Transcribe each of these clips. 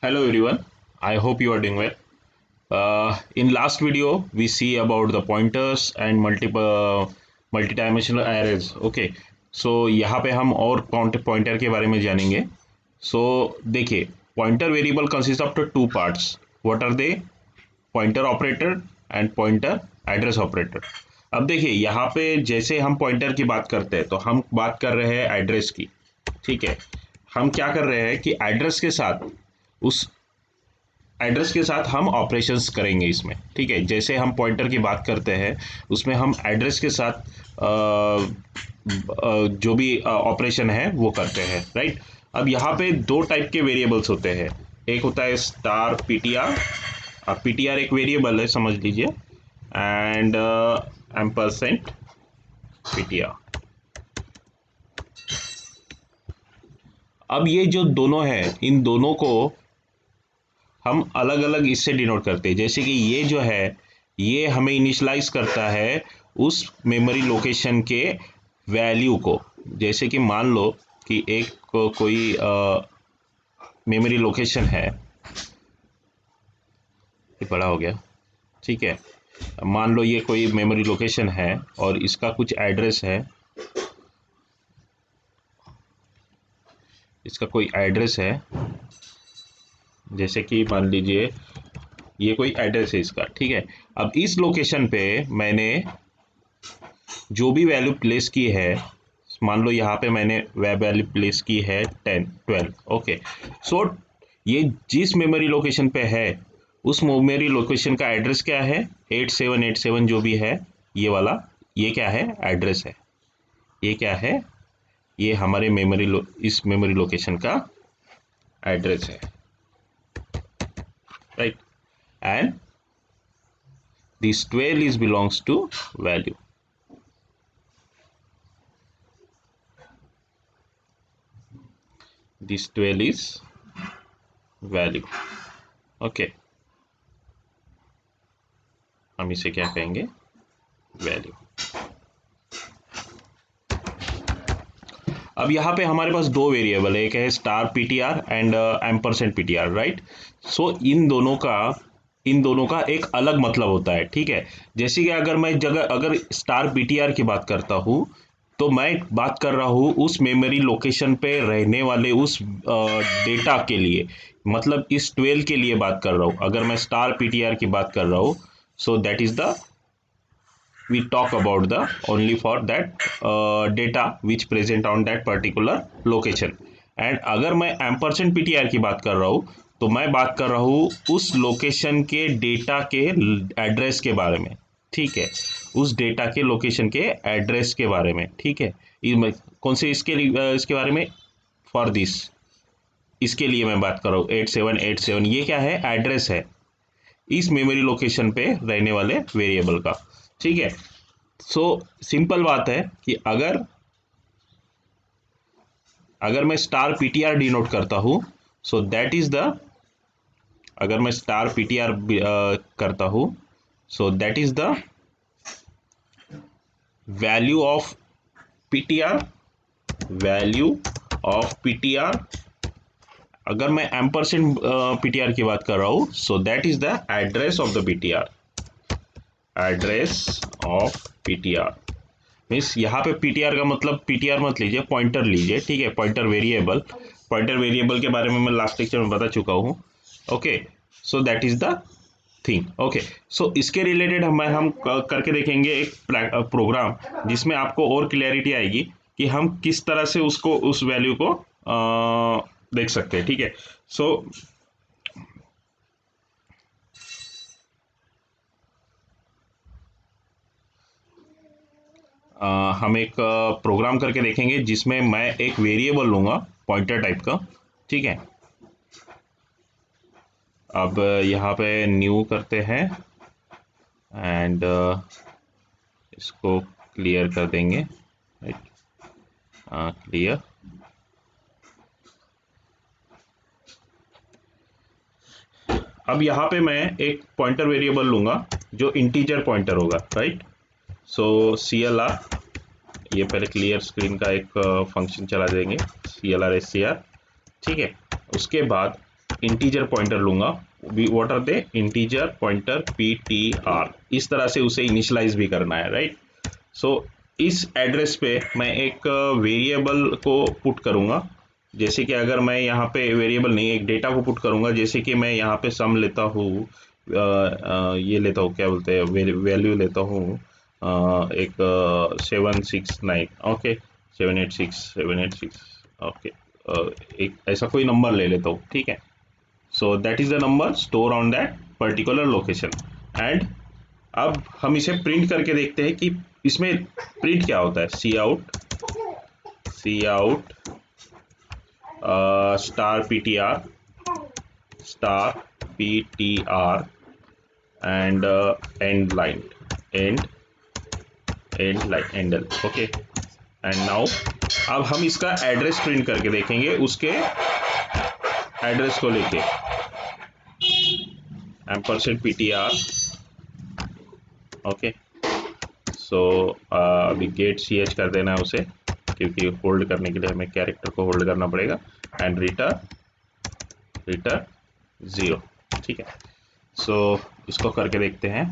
Hello everyone, I hope you are doing well. In last video, we see about the pointers and multi-dimensional arrays. Okay, so यहाँ पे हम और pointer के बारे में जानेंगे. So देखिए, pointer variable consists of the two parts. What are they? Pointer operator and pointer address operator. अब देखिए यहाँ पे जैसे हम पॉइंटर की बात करते हैं तो हम बात कर रहे हैं एड्रेस की. ठीक है, हम क्या कर रहे हैं कि एड्रेस के साथ उस एड्रेस के साथ हम ऑपरेशंस करेंगे इसमें. ठीक है, जैसे हम पॉइंटर की बात करते हैं उसमें हम एड्रेस के साथ जो भी ऑपरेशन है वो करते हैं. राइट. अब यहाँ पे दो टाइप के वेरिएबल्स होते हैं. एक होता है स्टार पीटीआर. अब पीटीआर एक वेरिएबल है समझ लीजिए, एंड एम्परसेंट पीटीआर. अब ये जो दोनों है, इन दोनों को हम अलग अलग इससे डिनोट करते हैं. जैसे कि ये जो है ये हमें इनिशलाइज करता है उस मेमोरी लोकेशन के वैल्यू को. जैसे कि मान लो कि एक कोई मेमोरी लोकेशन है, ये बड़ा हो गया. ठीक है, मान लो ये कोई मेमोरी लोकेशन है और इसका कुछ एड्रेस है, इसका कोई एड्रेस है. जैसे कि मान लीजिए ये कोई एड्रेस है इसका. ठीक है, अब इस लोकेशन पे मैंने जो भी वैल्यू प्लेस की है, मान लो यहाँ पे मैंने वैल्यू प्लेस की है 10 12. ओके, सो ये जिस मेमोरी लोकेशन पे है उस मेमोरी लोकेशन का एड्रेस क्या है, 8787 जो भी है ये वाला, ये क्या है, एड्रेस है. ये क्या है, ये हमारे इस मेमोरी लोकेशन का एड्रेस है. Right. And this 12 is belongs to value. This 12 is value. Okay, हम इसे क्या कहेंगे, वैल्यू. अब यहाँ पे हमारे पास दो वेरिएबल है, एक है star PTR and ampersand PTR. Right. So इन दोनों का एक अलग मतलब होता है. ठीक है, जैसे कि अगर स्टार पीटीआर की बात करता हूँ तो मैं बात कर रहा हूँ उस मेमोरी लोकेशन पे रहने वाले उस डेटा के लिए, मतलब इस 12 के लिए बात कर रहा हूँ. अगर मैं स्टार पीटीआर की बात कर रहा हूँ, सो that is the we talk about the only for that data which present on that particular location. And अगर मैं एम्परसेंट पीटीआर की बात कर रहा हूँ तो मैं बात कर रहा हूँ उस लोकेशन के डेटा के एड्रेस के बारे में. ठीक है, उस डेटा के लोकेशन के एड्रेस के बारे में. ठीक है, कौन से इसके बारे में, फॉर दिस, इसके लिए मैं बात कर रहा हूँ 8787. ये क्या है, एड्रेस है इस मेमोरी लोकेशन पे रहने वाले वेरिएबल का. ठीक है, सो सिंपल बात है कि अगर मैं स्टार पीटीआर डिनोट करता हूं, सो दैट इज द, अगर मैं स्टार पीटीआर करता हूं, सो that is the value of PTR. अगर मैं एम्परसेंट पीटीआर की बात कर रहा हूं, सो that is the address of the PTR. Address of PTR means यहाँ पे पीटीआर का मतलब पीटीआर मत लीजिए, पॉइंटर लीजिए. ठीक है, पॉइंटर वेरिएबल के बारे में मैं लास्ट लेक्चर में बता चुका हूँ. Okay, so that is the thing. Okay, so इसके रिलेटेड हम करके देखेंगे एक प्रोग्राम जिसमें आपको और क्लैरिटी आएगी कि हम किस तरह से उस वैल्यू को देख सकते हैं. ठीक है, सो हम एक प्रोग्राम करके देखेंगे जिसमें मैं एक वेरिएबल लूँगा पॉइंटर टाइप का. ठीक है, अब यहाँ पे न्यू करते हैं एंड इसको क्लियर कर देंगे. Right, clear. अब यहाँ पे मैं एक पॉइंटर वेरिएबल लूँगा जो इंटीजर पॉइंटर होगा. राइट, सो CLR, ये पहले क्लियर स्क्रीन का एक फंक्शन चला देंगे, CLR SCR. ठीक है, उसके बाद इंटीजर पॉइंटर लूंगा, what are they, integer pointer ptr, इस तरह से उसे इनिशियलाइज भी करना है, राइट। सो इस एड्रेस पे मैं एक वेरिएबल को पुट करूंगा, जैसे कि अगर मैं यहाँ पे वेरिएबल नहीं एक डेटा को पुट करूंगा, जैसे कि मैं यहाँ पे सम लेता हूँ, ये लेता हूँ, क्या बोलते हैं, वैल्यू लेता हूँ, एक 769, ओके, 786 ओके, एक ऐसा कोई नंबर ले लेता हूँ, ठीक है। सो that is the number store on that particular location. And अब हम इसे प्रिंट करके देखते हैं कि इसमें प्रिंट क्या होता है। Cout star ptr and and okay. And now अब हम इसका एड्रेस प्रिंट करके देखेंगे, उसके एड्रेस को लेके %ptr, ओके। सो अभी गेट ch कर देना है उसे, क्योंकि होल्ड करने के लिए हमें कैरेक्टर को होल्ड करना पड़ेगा। एंड रिटर्न 0, ठीक है। सो इसको करके देखते हैं,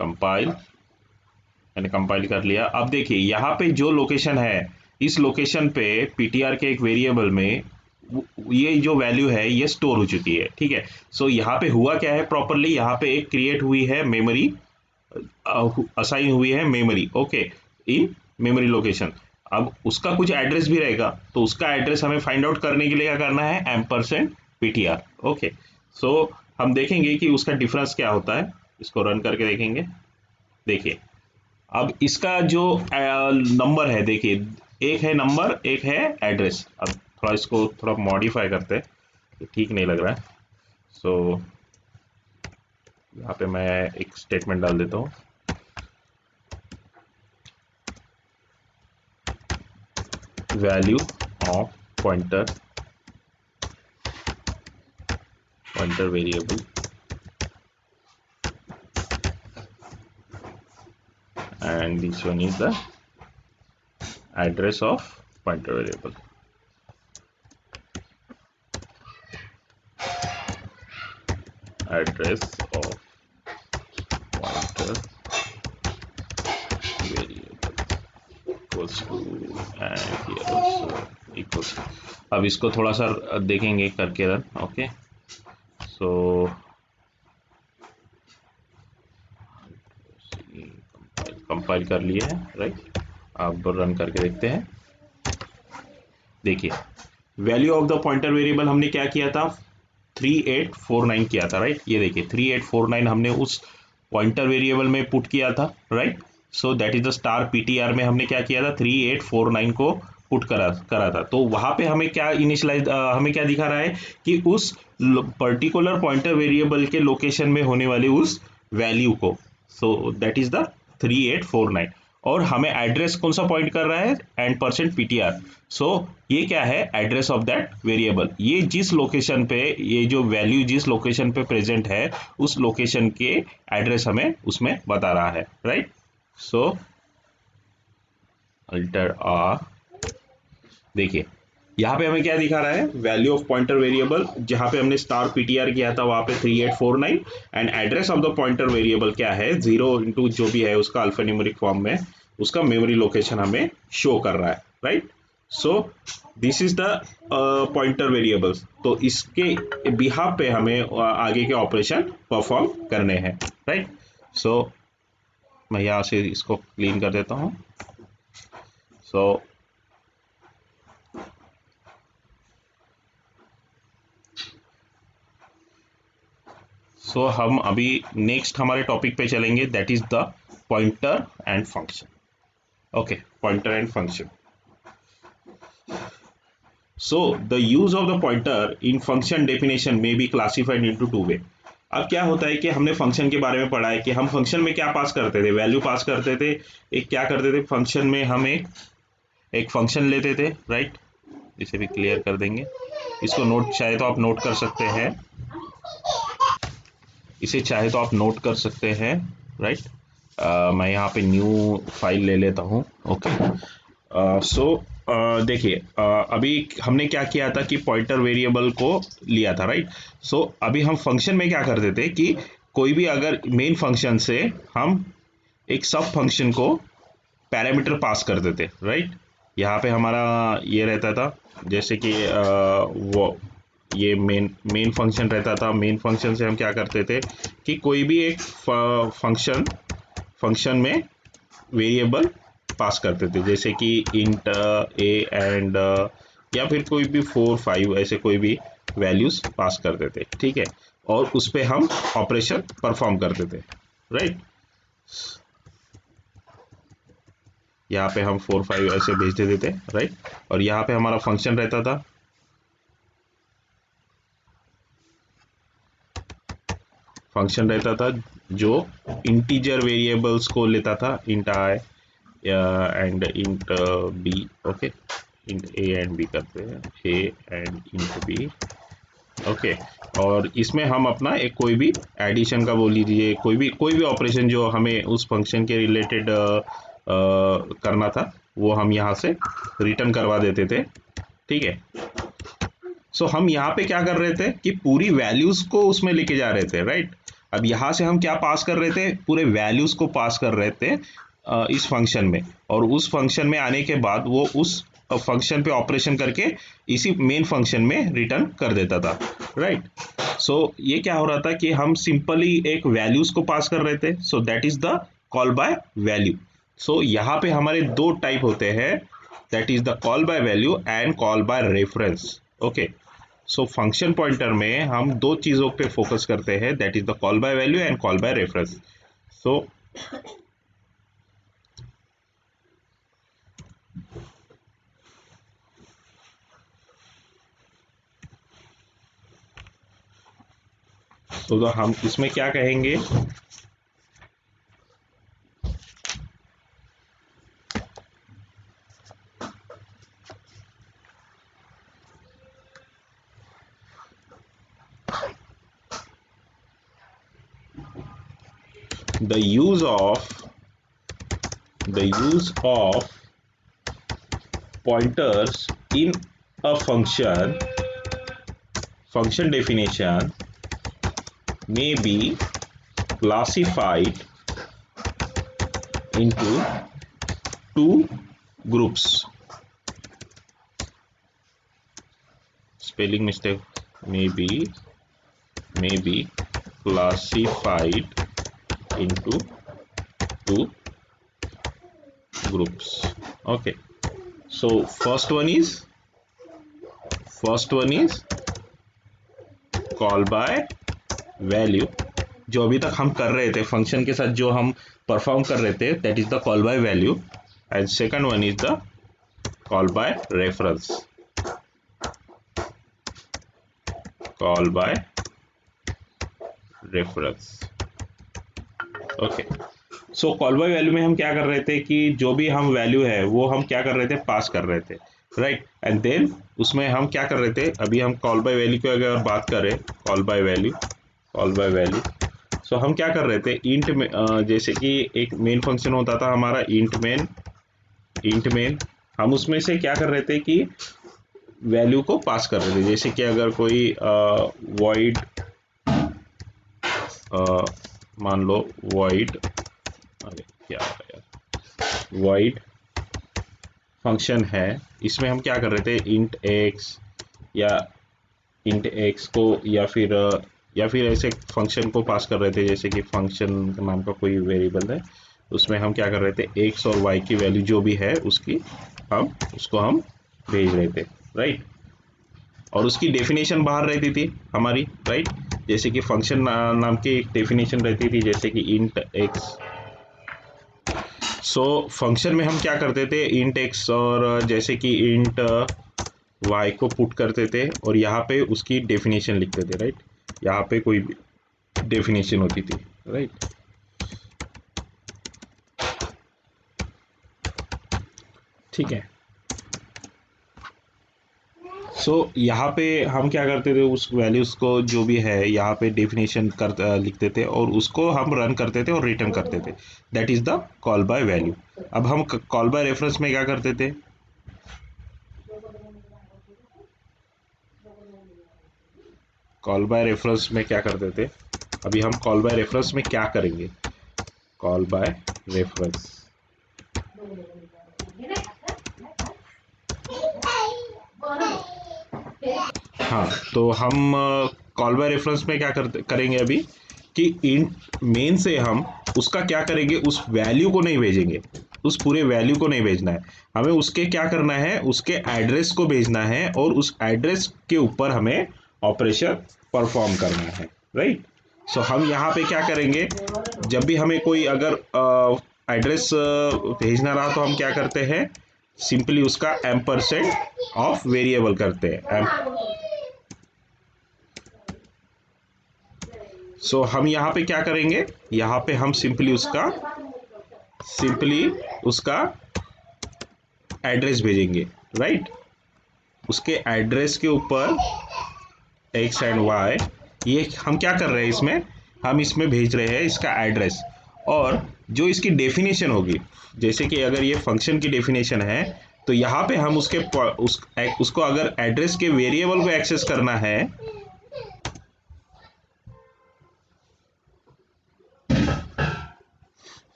कंपाइल, मैंने कंपाइल कर लिया। अब देखिए यहाँ पे जो लोकेशन है, इस लोकेशन पे ptr के एक वेरिएबल में ये जो वैल्यू है ये स्टोर हो चुकी है, ठीक है। सो यहाँ पे हुआ क्या है, प्रॉपरली यहाँ पे एक क्रिएट हुई है मेमोरी, असाइन हुई है memory, okay, in memory location. अब उसका कुछ एड्रेस भी रहेगा, तो उसका एड्रेस हमें फाइंड आउट करने के लिए क्या करना है, %ptr, ओके। सो हम देखेंगे कि उसका डिफरेंस क्या होता है, इसको रन करके देखेंगे। देखिए अब इसका जो नंबर है, देखिए एक है नंबर, एक है एड्रेस। अब थोड़ा इसको थोड़ा मॉडिफाई करते हैं, ये ठीक नहीं लग रहा है। सो यहाँ पे मैं एक स्टेटमेंट डाल देता हूँ, value of pointer variable and this one is the address of pointer variable, address of pointer variable equals to, and here also equals to। अब इसको थोड़ा सा देखेंगे करके रन, ओके। सो कंपाइल कर लिए हैं, राइट। अब रन करके देखते हैं। देखिए value of the pointer variable हमने क्या किया था, 3849 किया था, राइट। ये देखिए 3849 हमने उस पॉइंटर वेरिएबल में पुट किया था, right. So that is the $ptr में हमने क्या किया था, 3849 को पुट करा था। तो वहां पे हमें क्या इनिशियलाइज हमें क्या दिखा रहा है कि उस पर्टिकुलर पॉइंटर वेरिएबल के लोकेशन में होने वाली उस वैल्यू को, सो दैट इज द 3849। और हमें एड्रेस कौन सा पॉइंट कर रहा है, %ptr। सो ये क्या है, एड्रेस ऑफ दैट वेरिएबल। ये जिस लोकेशन पे, ये जो वैल्यू जिस लोकेशन पे प्रेजेंट है, उस लोकेशन के एड्रेस हमें उसमें बता रहा है, राइट। सो अल्टर आर, देखिए यहाँ पे हमें क्या दिखा रहा है, वैल्यू ऑफ पॉइंटर वेरिएबल, जहां पे हमने $ptr किया था वहां पे 3849, and address of the pointer variable क्या है, 0 इंटू जो भी है उसका अल्फान्यूमेरिक फॉर्म में उसका मेमोरी लोकेशन हमें शो कर रहा है, right. So this is the pointer variables. तो इसके बिहाफ पे हमें आगे के ऑपरेशन परफॉर्म करने हैं, राइट। सो मैं यहाँ से इसको क्लीन कर देता हूँ। सो हम अभी नेक्स्ट हमारे टॉपिक पे चलेंगे, that is the pointer and function, okay, pointer and function. So the use of the pointer in function definition में बी क्लासिफाइड इनटू 2 वे। अब क्या होता है कि हमने फंक्शन के बारे में पढ़ा है कि हम फंक्शन में क्या पास करते थे, वैल्यू पास करते थे। एक क्या करते थे फंक्शन में, हम एक फंक्शन लेते थे, राइट। इसे भी क्लियर कर देंगे, इसको नोट चाहे तो आप नोट कर सकते हैं, इसे चाहे तो आप नोट कर सकते हैं, राइट। मैं यहाँ पे न्यू फाइल ले लेता हूँ, ओके। सो देखिए, अभी हमने क्या किया था कि पॉइंटर वेरिएबल को लिया था, राइट। सो अभी हम फंक्शन में क्या करते थे कि कोई भी अगर मेन फंक्शन से हम एक सब फंक्शन को पैरामीटर पास करते थे, राइट। यहाँ पे हमारा ये रहता था, जैसे कि वो ये मेन फंक्शन रहता था। मेन फंक्शन से हम क्या करते थे कि कोई भी एक फंक्शन फंक्शन में वेरिएबल पास करते थे, जैसे कि इंट ए एंड या फिर कोई भी 4 5 ऐसे कोई भी वैल्यूज पास करते थे, ठीक है। और उस पे हम ऑपरेशन परफॉर्म करते थे, राइट। यहाँ पे हम 4 5 ऐसे भेज देते थे, राइट। और यहाँ पे हमारा फंक्शन रहता था, जो इंटीजर वेरिएबल्स को लेता था, int i and int b, okay. Int a and b करते हैं, a and int b, okay. और इसमें हम अपना एक कोई भी एडिशन का बोल लीजिए, कोई भी ऑपरेशन जो हमें उस फंक्शन के रिलेटेड करना था, वो हम यहाँ से रिटर्न करवा देते थे, ठीक है। सो हम यहाँ पे क्या कर रहे थे कि पूरी वैल्यूज को उसमें लेके जा रहे थे, राइट। अब यहाँ से हम क्या पास कर रहे थे, पूरे वैल्यूज को पास कर रहे थे इस फंक्शन में, और उस फंक्शन में आने के बाद वो उस फंक्शन पे ऑपरेशन करके इसी मेन फंक्शन में रिटर्न कर देता था, राइट। सो ये क्या हो रहा था कि हम सिंपली एक वैल्यूज को पास कर रहे थे, so that is the call by value. So यहाँ पे हमारे दो टाइप होते हैं, that is the call by value and call by reference, okay. So function pointer में हम दो चीज़ों पे फोकस करते हैं, that is the call by value and call by reference. So तो हम इसमें क्या कहेंगे, the use of pointers in a function definition may be classified into two groups. Spelling mistake, may be classified into two groups, okay. So first one is call by value, जो अभी तक हम कर रहे थे फंक्शन के साथ, जो हम परफॉर्म कर रहे थे, that is the call by value. And second one is the call by reference, call by reference, okay. So call by value में हम क्या कर रहे थे कि जो भी हम वैल्यू है वो हम क्या कर रहे थे, पास कर रहे थे, राइट। एंड देन उसमें हम क्या कर रहे थे, अभी हम कॉल बाय वैल्यू की अगर बात करें, कॉल बाय वैल्यू, सो हम क्या कर रहे थे, इंट में जैसे कि एक मेन फंक्शन होता था हमारा इंट मेन, हम उसमें से क्या कर रहे थे कि वैल्यू को पास कर रहे थे, जैसे कि अगर कोई वॉइड मान लो वॉइड, अरे क्या होता है यार, वॉइड फंक्शन है, इसमें हम क्या कर रहे थे, इंट एक्स को या फिर ऐसे फंक्शन को पास कर रहे थे, जैसे कि फंक्शन नाम का कोई वेरिएबल है, उसमें हम क्या कर रहे थे, एक्स और वाई की वैल्यू जो भी है उसको हम भेज रहे थे, राइट। और उसकी डेफिनेशन बाहर रहती थी हमारी, राइट। जैसे कि फंक्शन नाम की एक डेफिनेशन रहती थी, जैसे कि इंट एक्स। सो फंक्शन में हम क्या करते थे, इंट एक्स और जैसे कि इंट वाई को पुट करते थे, और यहाँ पे उसकी डेफिनेशन लिखते थे, राइट। यहाँ पे कोई डेफिनेशन होती थी, राइट। ठीक है। सो यहाँ पे हम क्या करते थे, उस वैल्यूज को जो भी है यहाँ पे डेफिनेशन लिखते थे, और उसको हम रन करते थे और रिटर्न करते थे, that is the call by value. अब हम कॉल बाय रेफरेंस में क्या करते थे, कॉल बाय रेफरेंस में क्या करते थे, अभी हम कॉल बाय रेफरेंस में क्या करेंगे, कॉल बाय रेफरेंस। हाँ, तो हम कॉल बाय रेफरेंस में क्या करेंगे अभी कि इंट मेन से हम उसका क्या करेंगे, उस वैल्यू को नहीं भेजेंगे, उस पूरे वैल्यू को नहीं भेजना है, हमें उसके क्या करना है, उसके एड्रेस को भेजना है और उस एड्रेस के ऊपर हमें ऑपरेशन परफॉर्म करना है, राइट। सो हम यहाँ पे क्या करेंगे, जब भी हमें कोई अगर एड्रेस भेजना रहा तो हम क्या करते हैं, सिंपली उसका एम्परसेंड ऑफ वेरिएबल करते हैं। सो हम यहाँ पे क्या करेंगे, यहाँ पे हम सिंपली उसका एड्रेस भेजेंगे, राइट। उसके एड्रेस के ऊपर एक्स एंड वाई, ये हम क्या कर रहे हैं इसमें, हम इसमें भेज रहे हैं इसका एड्रेस। और जो इसकी डेफिनेशन होगी, जैसे कि अगर ये फंक्शन की डेफिनेशन है तो यहाँ पे हम उसको अगर एड्रेस के वेरिएबल को एक्सेस करना है,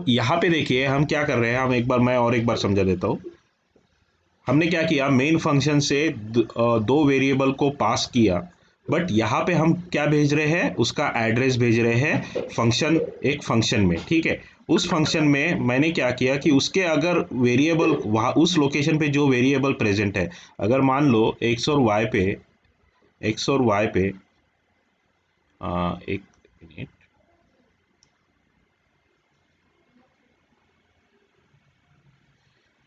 यहाँ पे देखिए हम क्या कर रहे हैं, मैं और एक बार समझा देता हूँ। हमने क्या किया, मेन फंक्शन से दो वेरिएबल को पास किया, बट यहाँ पे हम क्या भेज रहे हैं, उसका एड्रेस भेज रहे हैं फंक्शन, एक फंक्शन में, ठीक है। उस फंक्शन में मैंने क्या किया कि उसके अगर वेरिएबल वहाँ उस लोकेशन पे जो वेरिएबल प्रेजेंट है, अगर मान लो एक्स और वाई पे एक मिनट,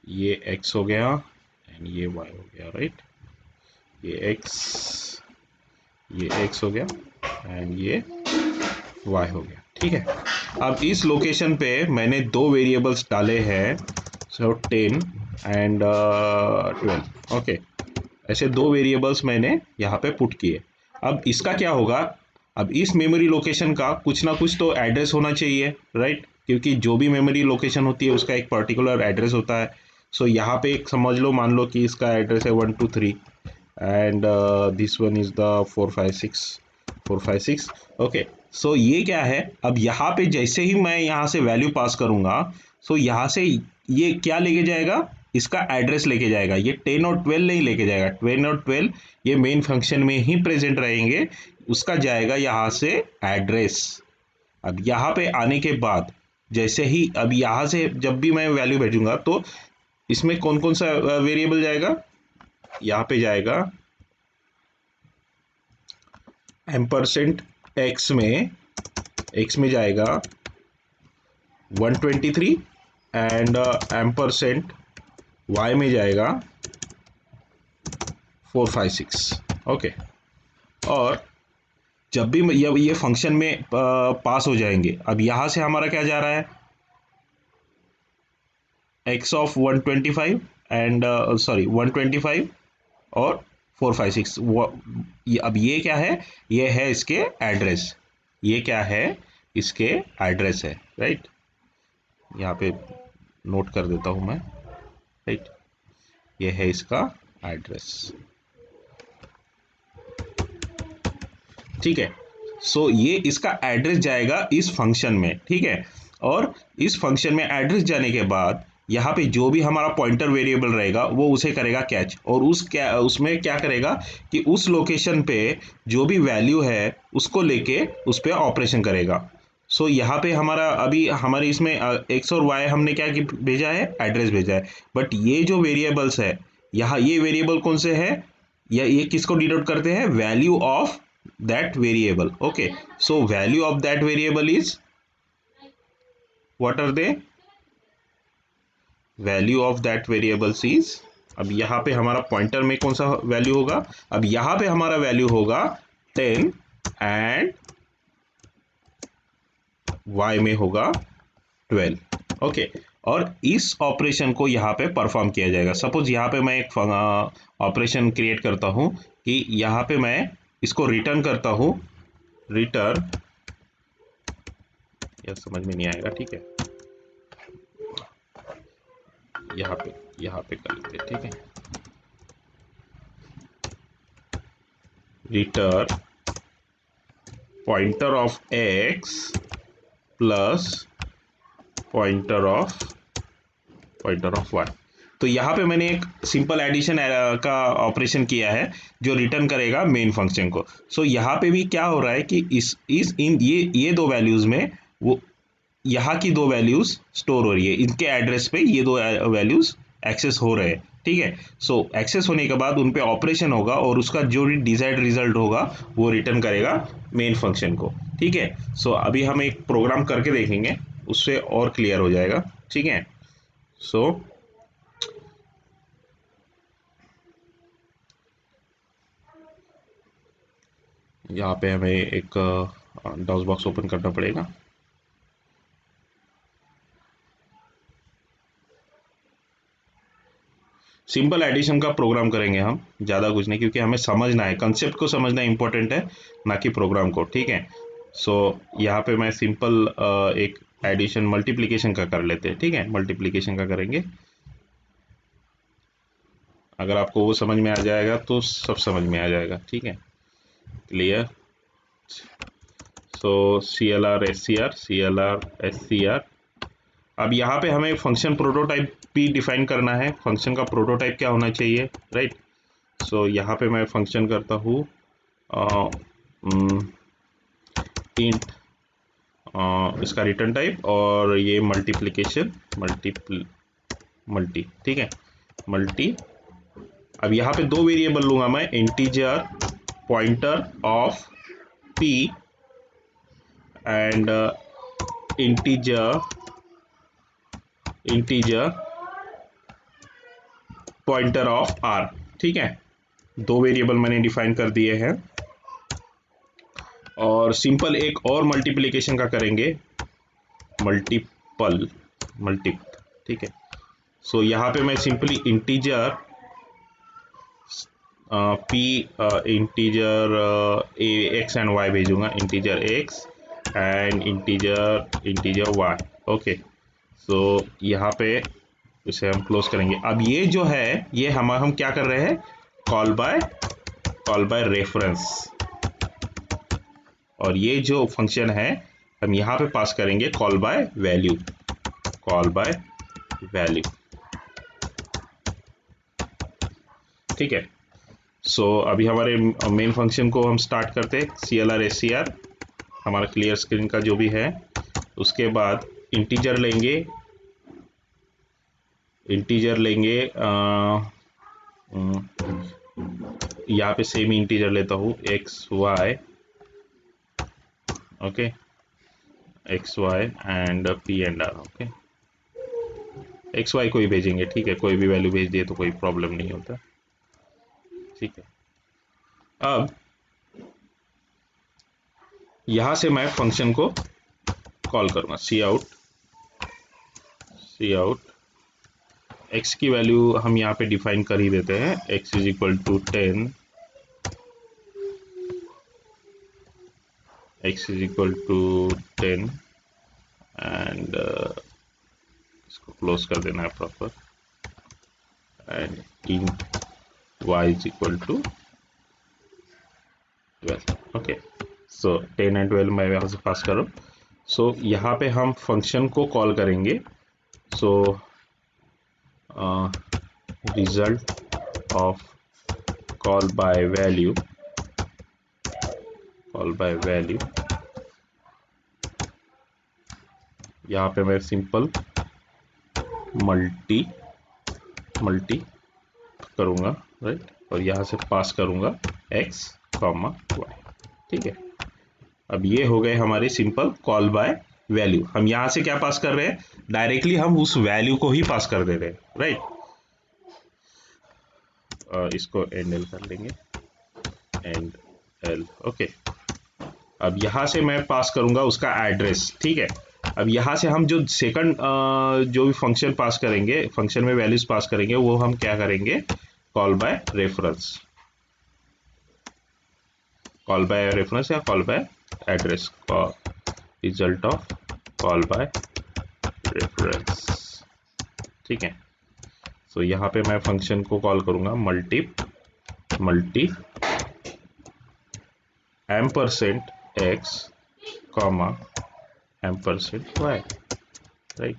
ये एक्स हो गया एंड ये वाई हो गया, राइट। ये एक्स हो गया एंड ये वाई हो गया, ठीक है। अब इस लोकेशन पे मैंने दो वेरिएबल्स डाले हैं, सो 10 एंड 12, ओके। ऐसे दो वेरिएबल्स मैंने यहाँ पे पुट किए। अब इसका क्या होगा, अब इस मेमोरी लोकेशन का कुछ ना कुछ तो एड्रेस होना चाहिए, राइट, क्योंकि जो भी मेमोरी लोकेशन होती है उसका एक पर्टिकुलर एड्रेस होता है। सो यहाँ पे एक समझ लो, मान लो कि इसका एड्रेस है 123 and this one is the 456 okay. So ये क्या है, अब यहाँ पे जैसे ही मैं यहाँ से वैल्यू पास करूंगा, सो यहाँ से ये क्या लेके जाएगा, इसका एड्रेस लेके जाएगा, ये 10 और 12 नहीं लेके जाएगा, 10 और 12 ये मेन फंक्शन में ही प्रेजेंट रहेंगे, उसका जाएगा यहाँ से एड्रेस। अब यहाँ पे आने के बाद जैसे ही अब यहाँ से जब भी मैं वैल्यू भेजूंगा तो इसमें कौन कौन सा वेरिएबल जाएगा, यहाँ पे जाएगा एम्परसेंट एक्स में जाएगा 123 एंड एम्परसेंट वाई में जाएगा 456, ओके। और जब भी ये फंक्शन में पास हो जाएंगे, अब यहां से हमारा क्या जा रहा है, एक्स ऑफ 125 एंड सॉरी 125 और 456, अब ये क्या है, ये है इसके एड्रेस, ये क्या है, इसके एड्रेस है, राइट। यहाँ पे नोट कर देता हूं मैं, राइट, ये है इसका एड्रेस, ठीक है। सो ये इसका एड्रेस जाएगा इस फंक्शन में, ठीक है। और इस फंक्शन में एड्रेस जाने के बाद यहाँ पे जो भी हमारा पॉइंटर वेरिएबल रहेगा वो उसे करेगा कैच, और उसमें क्या करेगा कि उस लोकेशन पे जो भी वैल्यू है उसको लेके उस पर ऑपरेशन करेगा। सो यहाँ पे हमारा अभी हमारे इसमें एक्स और वाई हमने क्या भेजा है, एड्रेस भेजा है, बट ये जो वेरिएबल्स है यहाँ, ये वेरिएबल कौन से है, या ये किसको डिनोट करते हैं, value of that variable, okay। So value of that variable is, what are they, value of that variables is, अब यहाँ पे हमारा पॉइंटर में कौन सा वैल्यू होगा, अब यहाँ पे हमारा वैल्यू होगा 10 एंड y में होगा 12, ओके। और इस ऑपरेशन को यहाँ पे परफॉर्म किया जाएगा। सपोज यहाँ पे मैं एक ऑपरेशन क्रिएट करता हूँ कि यहाँ पे मैं इसको रिटर्न करता हूँ, रिटर्न, यह समझ में नहीं आएगा, ठीक है, यहाँ पे कर लेते, ठीक है। Return pointer of x plus pointer of y। तो यहाँ पे मैंने एक सिंपल एडिशन का ऑपरेशन किया है जो रिटर्न करेगा मेन फंक्शन को। सो यहाँ पे भी क्या हो रहा है कि इस इन ये दो वैल्यूज में वो यहाँ की दो वैल्यूज स्टोर हो रही है, इनके एड्रेस पे ये दो वैल्यूज एक्सेस हो रहे हैं। ठीक है, सो एक्सेस होने के बाद उन पे ऑपरेशन होगा और उसका जो भी डिजायर्ड रिजल्ट होगा वो रिटर्न करेगा मेन फंक्शन को। ठीक है, सो अभी हम एक प्रोग्राम करके देखेंगे, उससे और क्लियर हो जाएगा। ठीक है, सो यहाँ पे हमें एक डॉस बॉक्स ओपन करना पड़ेगा। सिंपल एडिशन का प्रोग्राम करेंगे हम, ज़्यादा कुछ नहीं, क्योंकि हमें समझना है, कंसेप्ट को समझना इंपॉर्टेंट है, ना कि प्रोग्राम को। ठीक है, सो यहाँ पे मैं सिंपल एक एडिशन मल्टीप्लिकेशन का कर लेते हैं। ठीक है, मल्टीप्लिकेशन का करेंगे। अगर आपको वो समझ में आ जाएगा तो सब समझ में आ जाएगा। ठीक है, क्लियर। सो CLR SCR। अब यहाँ पे हमें फंक्शन प्रोटोटाइप भी डिफाइन करना है। फंक्शन का प्रोटोटाइप क्या होना चाहिए, राइट। सो यहाँ पे मैं फंक्शन करता हूँ इंट इसका रिटर्न टाइप और ये मल्टीप्लिकेशन मल्टी। ठीक है, मल्टी। अब यहाँ पे दो वेरिएबल लूंगा मैं, integer pointer of p and integer pointer of r। ठीक है, दो वेरिएबल मैंने डिफाइन कर दिए हैं। और सिंपल एक और मल्टीप्लिकेशन का करेंगे, मल्टीपल। ठीक है, सो यहाँ पे मैं simply integer p integer x and y भेजूंगा, integer x and integer y। Okay, so यहाँ पे इसे हम क्लोज करेंगे। अब ये जो है ये हम क्या कर रहे हैं, कॉल बाय रेफरेंस। और ये जो फंक्शन है हम यहाँ पे पास करेंगे कॉल बाय वैल्यू। ठीक है, सो अभी हमारे मेन फंक्शन को हम स्टार्ट करते हैं। CLR SCR हमारा क्लियर स्क्रीन का जो भी है। उसके बाद इंटीजर लेंगे यहाँ पे सेम इंटीजर लेता हूँ, XY। Okay, XY and P and R। Okay, XY को ही भेजेंगे। ठीक है, कोई भी वैल्यू भेज दिए तो कोई प्रॉब्लम नहीं होता। ठीक है, अब यहां से मैं फंक्शन को कॉल करूंगा, सी आउट x की वैल्यू हम यहाँ पे डिफाइन कर ही देते हैं, x is equal to 10, x is equal to 10 and इसको क्लोज कर देना है proper, and int y is equal to 12। Okay, so 10 and 12 मैं यहाँ से पास करूँ। सो यहाँ पे हम फंक्शन को कॉल करेंगे। So result of call by value यहाँ पे मैं सिंपल मल्टी करूंगा, राइट, और यहाँ से पास करूंगा x, y। ठीक है, अब ये हो गए हमारे सिंपल कॉल बाय वैल्यू। हम यहाँ से क्या पास कर रहे हैं, डायरेक्टली हम उस वैल्यू को ही पास कर दे रहे हैं, राइट। इसको एंड एल कर लेंगे, एंड एल। ओके, अब यहाँ से मैं पास करूंगा उसका एड्रेस। ठीक है, अब यहाँ से हम जो सेकंड जो भी फंक्शन पास करेंगे, फंक्शन में वैल्यूज पास करेंगे, वो हम क्या करेंगे, कॉल बाय रेफरेंस या call by address, result of call by reference. ठीक है, सो यहाँ पे मैं फंक्शन को कॉल करूंगा multi ampersand x comma ampersand y, right.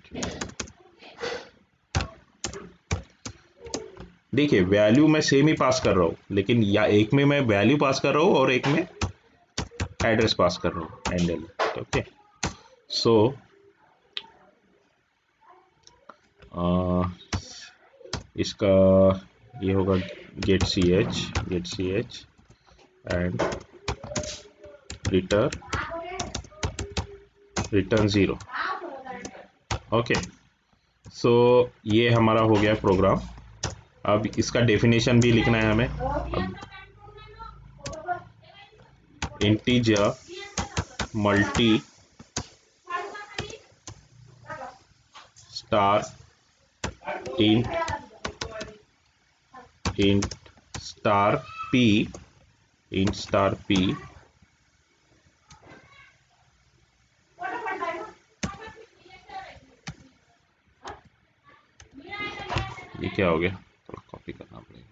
देखिए वैल्यू मैं सेम ही पास कर रहा हूँ, लेकिन या एक में मैं वैल्यू पास कर रहा हूँ और एक में एड्रेस पास कर रहा हूँ एंडल। ओके, सो इसका ये होगा get C H and return 0। Okay, so ये हमारा हो गया प्रोग्राम। अब इसका डेफिनेशन भी लिखना है हमें। अब integer multi star int star P ये क्या हो गया, थोड़ा कॉपी करना पड़ेगा।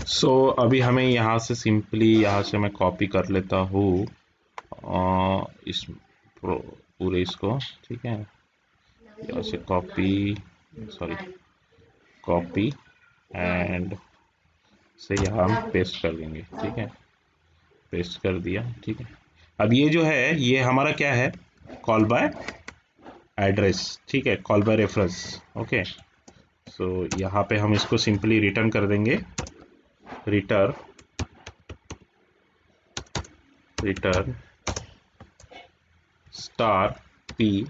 सो अभी हमें यहाँ से सिंपली यहाँ से मैं कॉपी कर लेता हूँ इस पूरे इसको, ठीक है। यहाँ से कॉपी एंड से यहाँ हम पेस्ट कर देंगे, ठीक है। पेस्ट कर दिया, ठीक है। अब ये जो है ये हमारा क्या है, कॉल बाय एड्रेस, ठीक है, call by reference. Okay, so यहाँ पे हम इसको सिंपली रिटर्न कर देंगे, return star P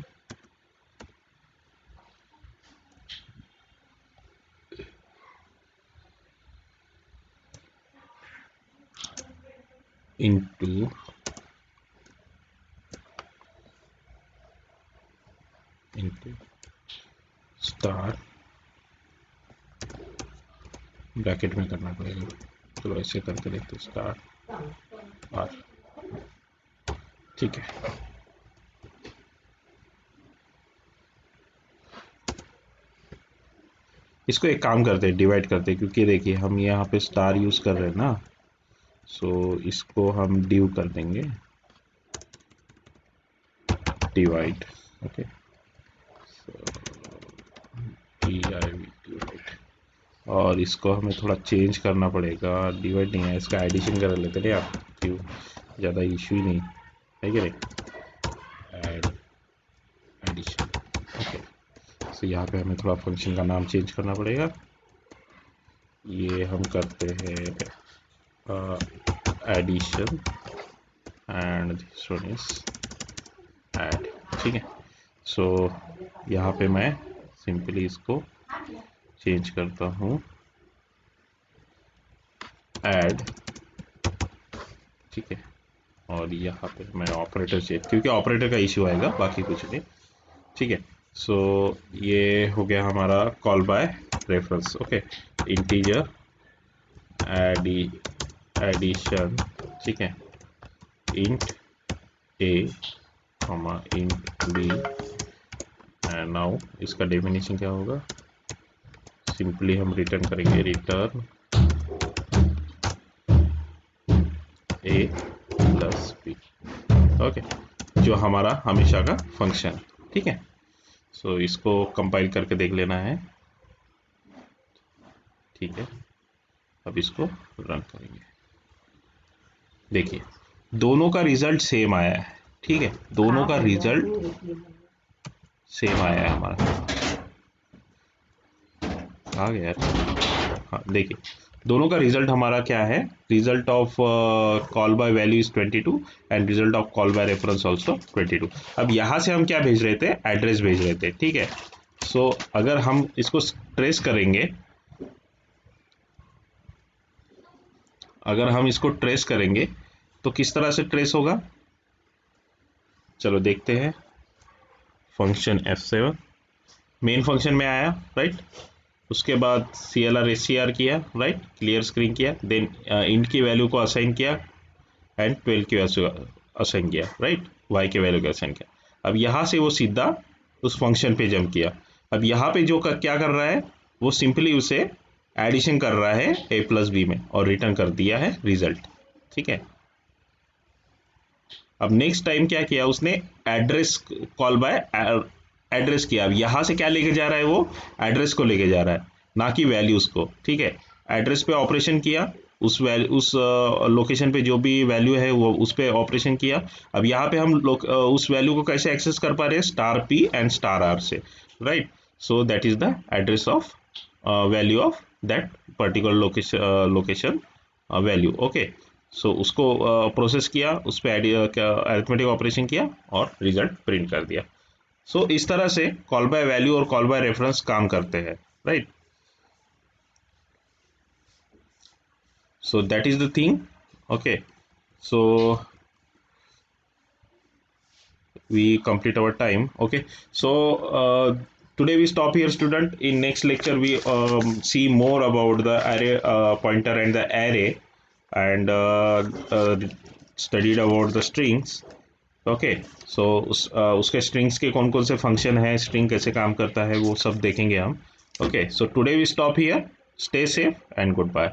into star, bracket में करना पड़ेगा, चलो ऐसे करके देखते, स्टार आर, ठीक है। इसको एक काम करते हैं, डिवाइड करते हैं, क्योंकि देखिए हम यहाँ पे स्टार यूज कर रहे हैं ना, सो इसको हम डिव कर देंगे, डिवाइड। ओके, डिवाइड, और इसको हमें थोड़ा चेंज करना पड़ेगा, डिवाइड नहीं है, इसका एडिशन कर लेते हैं आप, क्यों ज़्यादा इशू ही नहीं है कि नहीं, एडिशन। ओके, सो यहाँ पे हमें थोड़ा फंक्शन का नाम चेंज करना पड़ेगा, ये हम करते हैं addition and this one is add, ठीक है। सो यहाँ पे मैं सिंपली इसको चेंज करता हूँ ऐड, ठीक है। और यहाँ पे मैं ऑपरेटर चेंज, क्योंकि ऑपरेटर का इश्यू आएगा, बाकी कुछ नहीं, ठीक है। सो ये हो गया हमारा call by reference. Okay, integer addition, ठीक है, int a comma int b, and now इसका डेफिनेशन क्या होगा, सिंपली हम रिटर्न करेंगे return a plus b. Okay, जो हमारा हमेशा का फंक्शन, ठीक है। सो इसको कंपाइल करके देख लेना है, ठीक है। अब इसको रन करेंगे, देखिए दोनों का रिजल्ट सेम आया है, ठीक है, दोनों का रिजल्ट सेम आया है हमारा, आ गया यार, हाँ देखिए दोनों का रिजल्ट हमारा क्या है, result of call by value is 22 and result of call by reference also 22। अब यहाँ से हम क्या भेज रहे थे, एड्रेस भेज रहे थे, ठीक है। सो अगर हम इसको ट्रेस करेंगे, अगर हम इसको ट्रेस करेंगे तो किस तरह से ट्रेस होगा, चलो देखते हैं। फंक्शन F7 मेन फंक्शन में आया, राइट। उसके बाद CLR SCR किया, राइट, क्लियर स्क्रीन किया, देन इंट की वैल्यू को असाइन किया एंड 12 की वैल्यू असाइन किया, राइट, वाई के वैल्यू को असाइन किया। अब यहाँ से वो सीधा उस फंक्शन पे जंप किया। अब यहाँ पे जो क्या कर रहा है, वो सिंपली उसे एडिशन कर रहा है a प्लस बी में और रिटर्न कर दिया है रिजल्ट, ठीक है। अब नेक्स्ट टाइम क्या किया उसने, एड्रेस कॉल बाय एड्रेस किया। अब यहाँ से क्या लेके जा रहा है, वो एड्रेस को लेके जा रहा है, ना कि वैल्यूज को, ठीक है। एड्रेस पे ऑपरेशन किया, उस लोकेशन पे जो भी वैल्यू है वो उस पे ऑपरेशन किया। अब यहाँ पे हम उस वैल्यू को कैसे एक्सेस कर पा रहे हैं, star P and star R से, right. So that is the address of value of that particular location value, okay. So उसको प्रोसेस किया, उस पर अरिथमेटिक ऑपरेशन किया और रिजल्ट प्रिंट कर दिया। सो इस तरह से कॉल बाय वैल्यू और कॉल बाय रेफरेंस काम करते हैं, right. So that is the thing, okay. So we complete our time, okay. So today we stop here, student. In next lecture we see more about the array pointer and the array, and studied about the strings, okay. So उसके strings के कौन कौन से function है, string कैसे काम करता है, वो सब देखेंगे हम, okay. So today we stop here, stay safe and good bye.